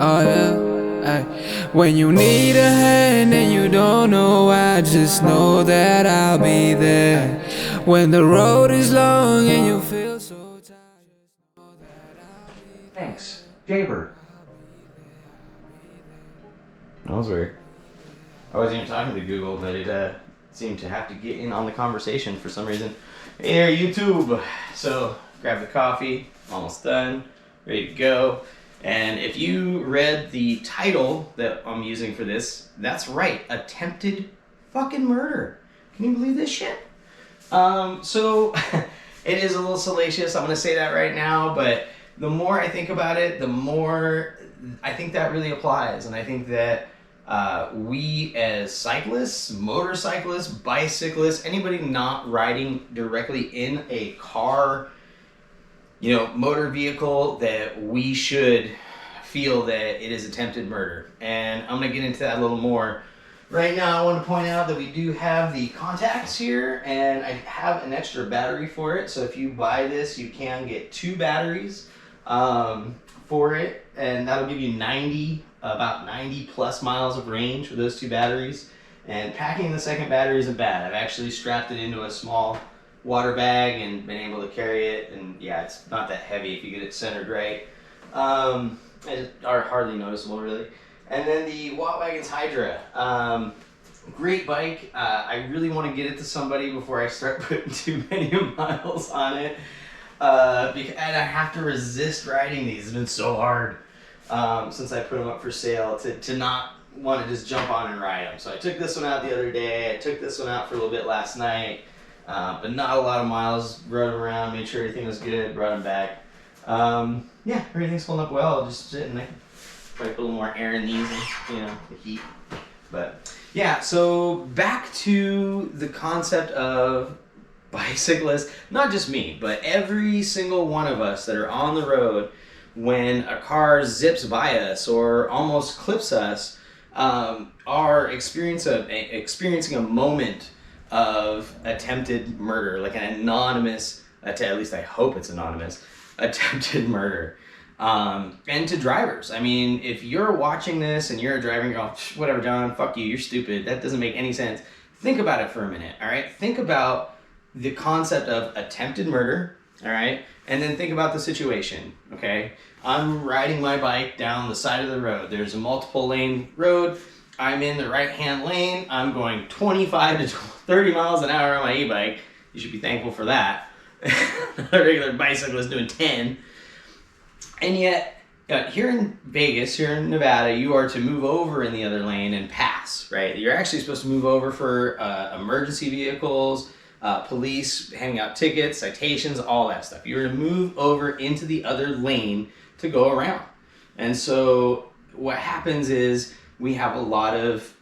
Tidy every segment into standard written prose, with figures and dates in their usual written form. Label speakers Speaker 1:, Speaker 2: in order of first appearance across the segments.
Speaker 1: Oh yeah, ay. When you need a hand and you don't know why, just know that I'll be there. When the road is long and you feel so tired, just know that I'll be there.
Speaker 2: Thanks. Jaybird. That was weird. I wasn't even talking to Google, but it seemed to have to get in on the conversation for some reason. Hey there, YouTube. So, grab the coffee. Almost done. Ready to go. And if you read the title that I'm using for this, that's right. Attempted fucking murder. Can you believe this shit? So, it is a little salacious. I'm going to say that right now, but the more I think about it, the more I think that really applies. And I think that we as cyclists, motorcyclists, bicyclists, anybody not riding directly in a car, motor vehicle, that we should feel that it is attempted murder. And I'm going to get into that a little more. Right now, I want to point out that we do have the contacts here, and I have an extra battery for it. So if you buy this, you can get 2 batteries for it, and that'll give you about 90 plus miles of range with those 2 batteries. And packing the second battery isn't bad. I've actually strapped it into a small water bag and been able to carry it, and yeah, it's not that heavy if you get it centered right. It's hardly noticeable, really. And then the Wattwagon's Hydra. Great bike. I really want to get it to somebody before I start putting too many miles on it. And I have to resist riding these. It's been so hard since I put them up for sale to not want to just jump on and ride them. So I took this one out the other day. I took this one out for a little bit last night. But not a lot of miles. Rode them around, made sure everything was good, brought them back. Yeah, everything's holding up well. Just sitting there. Probably put a little more air in these, and, the heat. But yeah, so back to the concept of bicyclists. Not just me, but every single one of us that are on the road, when a car zips by us or almost clips us, are experiencing a moment of attempted murder, like an anonymous, at least I hope it's anonymous, attempted murder. And to drivers, I mean, if you're watching this and you're a driver and you're going, whatever, John, fuck you, you're stupid, that doesn't make any sense. Think about it for a minute, all right? Think about the concept of attempted murder, all right? And then think about the situation, okay? I'm riding my bike down the side of the road. There's a multiple lane road. I'm in the right-hand lane. I'm going 25 to 30 miles an hour on my e-bike. You should be thankful for that. A regular bicyclist doing 10. And yet, here in Vegas, here in Nevada, you are to move over in the other lane and pass, right? You're actually supposed to move over for emergency vehicles, police handing out tickets, citations, all that stuff. You're to move over into the other lane to go around. And so what happens is we have a lot of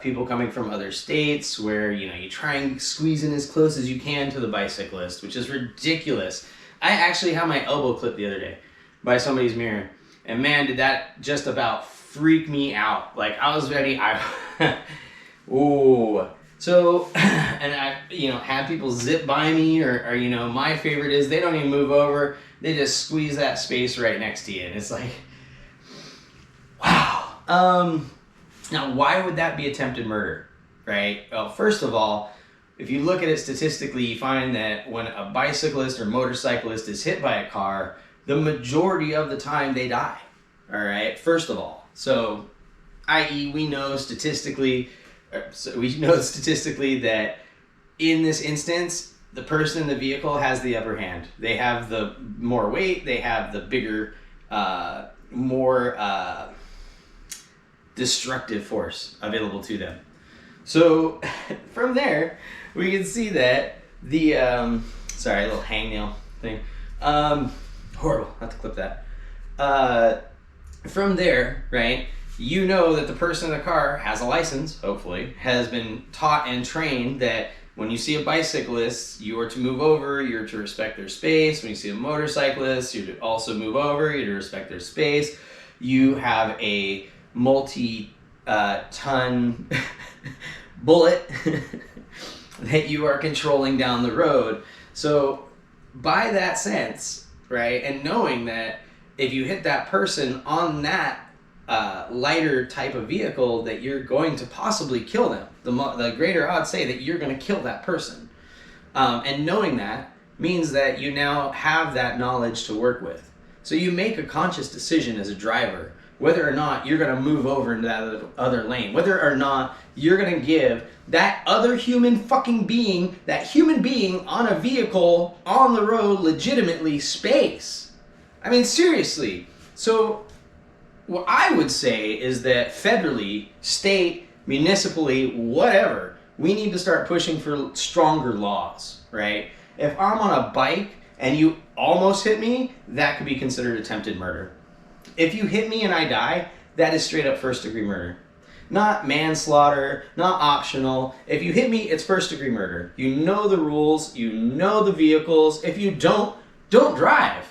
Speaker 2: people coming from other states where, you try and squeeze in as close as you can to the bicyclist, which is ridiculous. I actually had my elbow clipped the other day by somebody's mirror. And man, did that just about freak me out. Like, I was ready. Ooh. So, and I, had people zip by me or, my favorite is they don't even move over. They just squeeze that space right next to you. And it's like, wow. Now, why would that be attempted murder, right? Well, first of all, if you look at it statistically, you find that when a bicyclist or motorcyclist is hit by a car, the majority of the time they die, all right? First of all. So, i.e., we know statistically that in this instance, the person in the vehicle has the upper hand. They have the more weight, they have the bigger, more destructive force available to them. So from there, we can see that the, sorry, a little hangnail thing. Horrible, I have to clip that. From there, right, you know that the person in the car has a license, hopefully, has been taught and trained that when you see a bicyclist, you are to move over, you're to respect their space. When you see a motorcyclist, you're to also move over, you're to respect their space. You have a multi-ton bullet that you are controlling down the road. So by that sense, right, and knowing that if you hit that person on that lighter type of vehicle, that you're going to possibly kill them. The greater odds say that you're going to kill that person. And knowing that means that you now have that knowledge to work with. So you make a conscious decision as a driver whether or not you're going to move over into that other lane, whether or not you're going to give that other human being on a vehicle on the road legitimately space. I mean, seriously. So what I would say is that federally, state, municipally, whatever, we need to start pushing for stronger laws, right? If I'm on a bike and you almost hit me, that could be considered attempted murder. If you hit me and I die, that is straight up first degree murder. Not manslaughter, not optional. If you hit me, it's first degree murder. You know the rules, you know the vehicles. If you don't drive,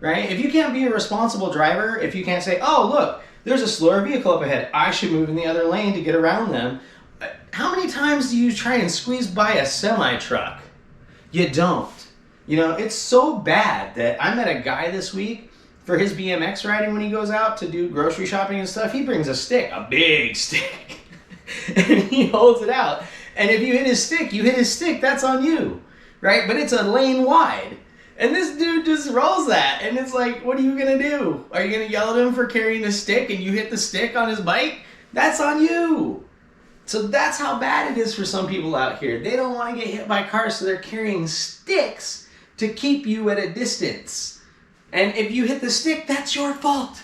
Speaker 2: right? If you can't be a responsible driver, if you can't say, oh, look, there's a slower vehicle up ahead, I should move in the other lane to get around them. How many times do you try and squeeze by a semi-truck? You don't. You know, it's so bad that I met a guy this week for his BMX riding when he goes out to do grocery shopping and stuff. He brings a stick, a big stick, and he holds it out. And if you hit his stick, that's on you, right? But it's a lane wide. And this dude just rolls that. And it's like, what are you going to do? Are you going to yell at him for carrying a stick and you hit the stick on his bike? That's on you. So that's how bad it is for some people out here. They don't want to get hit by cars, so they're carrying sticks to keep you at a distance. And if you hit the stick, that's your fault.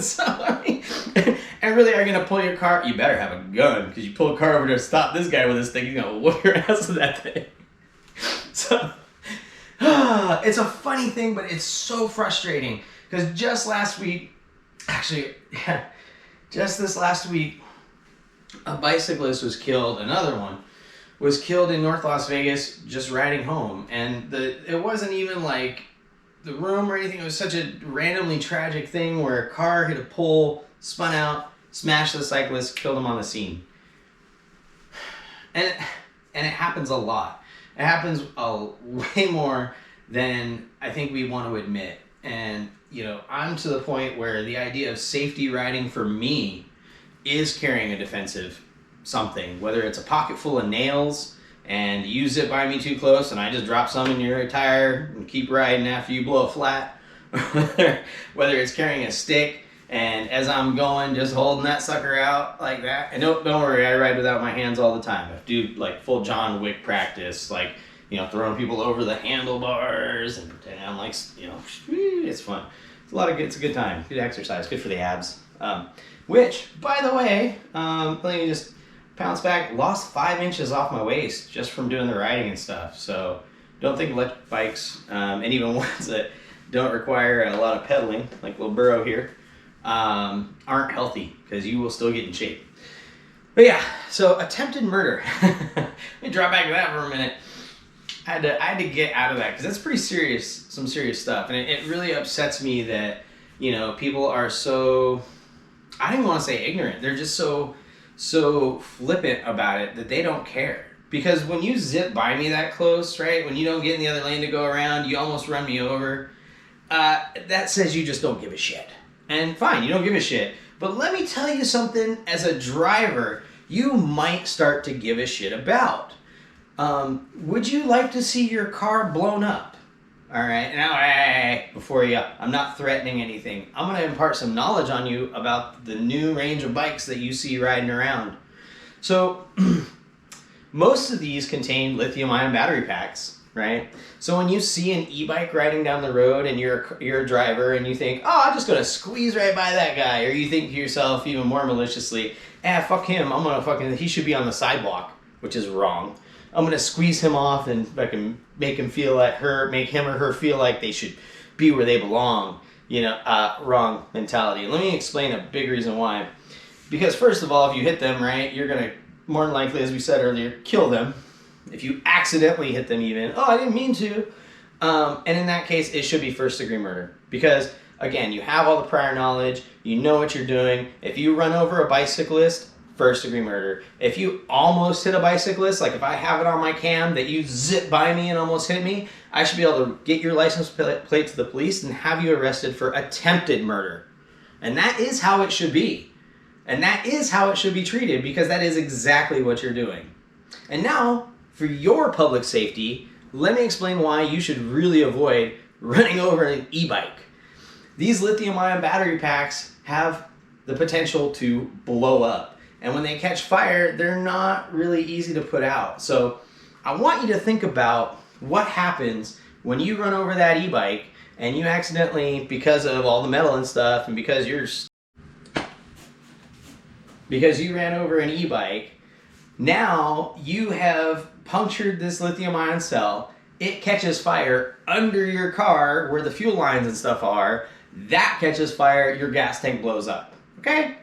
Speaker 2: So, I mean, and really, are you going to pull your car? You better have a gun, because you pull a car over to stop this guy with a stick, he's going to whoop your ass with that thing. So, it's a funny thing, but it's so frustrating. Because just last week, just this last week, a bicyclist was killed, another one was killed in North Las Vegas just riding home. And it wasn't even like the room or anything. It was such a randomly tragic thing where a car hit a pole, spun out, smashed the cyclist, killed him on the scene. And it happens a lot. It happens way more than I think we want to admit. And, you know, I'm to the point where the idea of safety riding for me is carrying a defensive something, whether it's a pocket full of nails and you zip by me too close and I just drop some in your tire and keep riding after you blow a flat, whether it's carrying a stick and as I'm going just holding that sucker out like that. And don't worry, I ride without my hands all the time. I do like full John Wick practice, like, you know, throwing people over the handlebars and pretending I'm like, you know, it's fun. It's a good time, good exercise, good for the abs. Which, by the way, let me just bounce back, lost 5 inches off my waist just from doing the riding and stuff. So don't think electric bikes, and even ones that don't require a lot of pedaling, like little Burrow here, aren't healthy, because you will still get in shape. But yeah, so attempted murder. Let me drop back to that for a minute. I had to get out of that, because that's pretty serious, some serious stuff. And it really upsets me that, you know, people are so, I don't even want to say ignorant. They're just so flippant about it that they don't care. Because when you zip by me that close, right, when you don't get in the other lane to go around, you almost run me over, that says you just don't give a shit. And fine, you don't give a shit. But let me tell you something, as a driver, you might start to give a shit about. Would you like to see your car blown up? All right, now, I'm not threatening anything. I'm going to impart some knowledge on you about the new range of bikes that you see riding around. So, most of these contain lithium-ion battery packs, right? So when you see an e-bike riding down the road and you're a driver and you think, oh, I'm just going to squeeze right by that guy, or you think to yourself even more maliciously, fuck him, he should be on the sidewalk, which is wrong. I'm going to squeeze him off and fucking make him or her feel like they should be where they belong. You know, wrong mentality. Let me explain a big reason why. Because first of all, if you hit them, right, you're going to, more than likely, as we said earlier, kill them. If you accidentally hit them even, I didn't mean to. And in that case, it should be first degree murder. Because, again, you have all the prior knowledge, you know what you're doing. If you run over a bicyclist, first degree murder. If you almost hit a bicyclist, like if I have it on my cam that you zip by me and almost hit me, I should be able to get your license plate to the police and have you arrested for attempted murder. And that is how it should be. And that is how it should be treated, because that is exactly what you're doing. And now, for your public safety, let me explain why you should really avoid running over an e-bike. These lithium-ion battery packs have the potential to blow up. And when they catch fire, they're not really easy to put out. So I want you to think about what happens when you run over that e-bike and you accidentally, because of all the metal and stuff, and because you ran over an e-bike, now you have punctured this lithium-ion cell. It catches fire under your car where the fuel lines and stuff are. That catches fire, your gas tank blows up. Okay?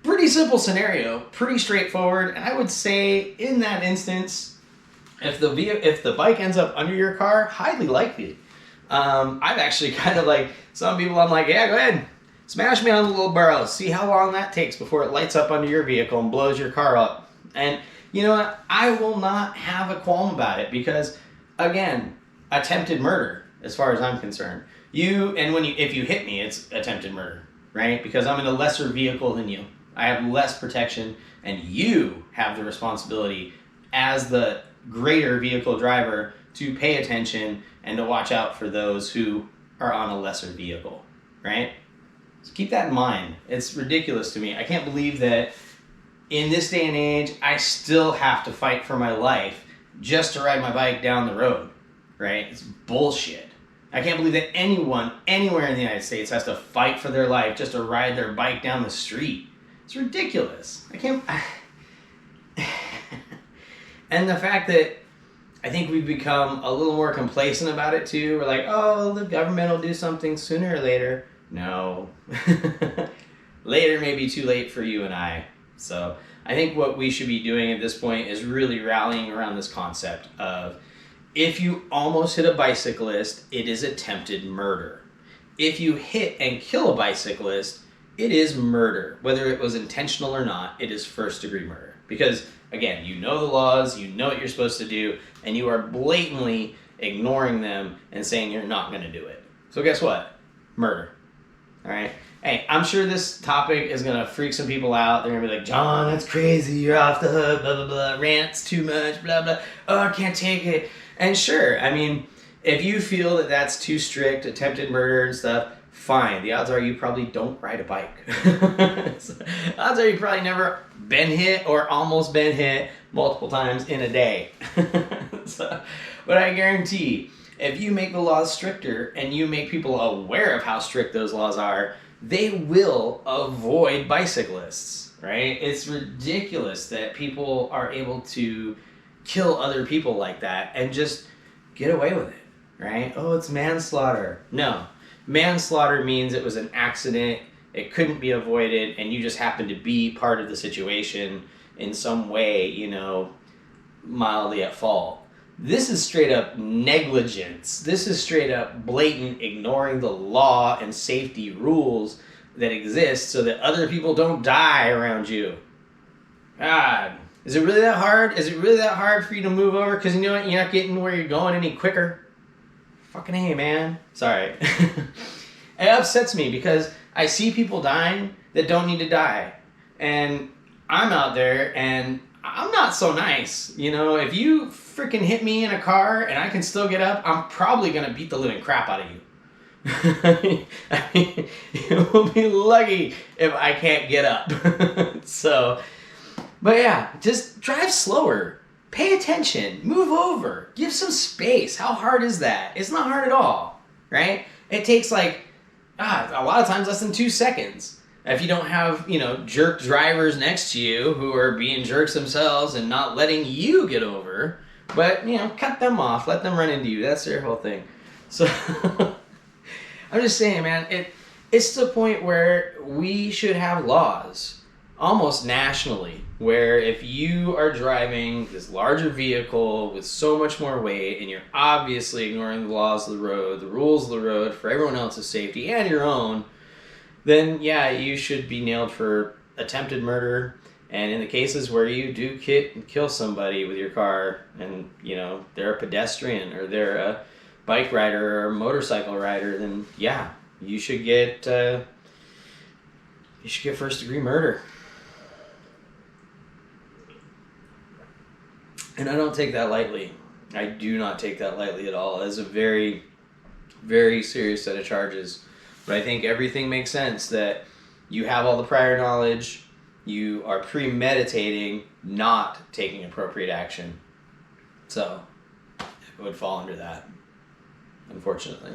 Speaker 2: Pretty simple scenario, pretty straightforward. And I would say in that instance, if the bike ends up under your car, highly likely. I've actually kind of like, some people I'm like, yeah, go ahead. Smash me on the little barrel. See how long that takes before it lights up under your vehicle and blows your car up. And you know what? I will not have a qualm about it because, again, attempted murder, as far as I'm concerned. If you hit me, it's attempted murder, right? Because I'm in a lesser vehicle than you. I have less protection, and you have the responsibility as the greater vehicle driver to pay attention and to watch out for those who are on a lesser vehicle, right? So keep that in mind. It's ridiculous to me. I can't believe that in this day and age, I still have to fight for my life just to ride my bike down the road, right? It's bullshit. I can't believe that anyone, anywhere in the United States has to fight for their life just to ride their bike down the street. It's ridiculous. And the fact that I think we've become a little more complacent about it too. We're like, oh, the government will do something sooner or later. No. Later may be too late for you and I. So I think what we should be doing at this point is really rallying around this concept of, if you almost hit a bicyclist, it is attempted murder. If you hit and kill a bicyclist, it is murder. Whether it was intentional or not, it is first-degree murder. Because, again, you know the laws, you know what you're supposed to do, and you are blatantly ignoring them and saying you're not going to do it. So guess what? Murder. All right? Hey, I'm sure this topic is going to freak some people out. They're going to be like, John, that's crazy. You're off the hook, blah, blah, blah. Rant's too much, blah, blah. Oh, I can't take it. And sure, I mean, if you feel that that's too strict, attempted murder and stuff, fine. The odds are you probably don't ride a bike. So, odds are you probably never been hit or almost been hit multiple times in a day. But I guarantee, if you make the laws stricter and you make people aware of how strict those laws are, they will avoid bicyclists, right? It's ridiculous that people are able to kill other people like that and just get away with it, right? Oh, it's manslaughter. No. Manslaughter means it was an accident, it couldn't be avoided, and you just happened to be part of the situation in some way, mildly at fault. This is straight up negligence. This is straight up blatant ignoring the law and safety rules that exist so that other people don't die around you. God, is it really that hard? Is it really that hard for you to move over? Because you know what? You're not getting where you're going any quicker. Fucking hey, man. Sorry. It upsets me because I see people dying that don't need to die. And I'm out there and I'm not so nice. If you freaking hit me in a car and I can still get up, I'm probably going to beat the living crap out of you. I mean, you will be lucky if I can't get up. But yeah, just drive slower. Pay attention. Move over. Give some space. How hard is that? It's not hard at all, right? It takes a lot of times less than 2 seconds. If you don't have, jerk drivers next to you who are being jerks themselves and not letting you get over, but, cut them off. Let them run into you. That's their whole thing. So I'm just saying, man, it's to the point where we should have laws almost nationally, where if you are driving this larger vehicle with so much more weight and you're obviously ignoring the laws of the road, the rules of the road for everyone else's safety and your own, then yeah, you should be nailed for attempted murder. And in the cases where you do kill somebody with your car and, they're a pedestrian or they're a bike rider or a motorcycle rider, then yeah, you should get you should get first-degree murder. And I don't take that lightly. I do not take that lightly at all. It's a very, very serious set of charges. But I think everything makes sense that you have all the prior knowledge, you are premeditating not taking appropriate action. So it would fall under that, unfortunately.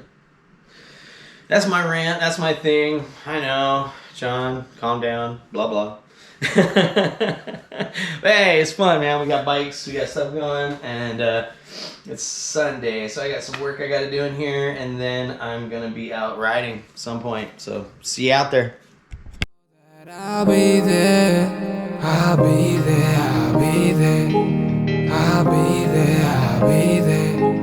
Speaker 2: That's my rant. That's my thing. I know. John, calm down. Blah, blah. But hey, it's fun, man. We got bikes. We got stuff going. And it's Sunday. So I got some work I got to do in here. And then I'm going to be out riding at some point. So see you out there.
Speaker 1: I'll be there. I'll be there. I'll be there. I'll be there. I'll be there.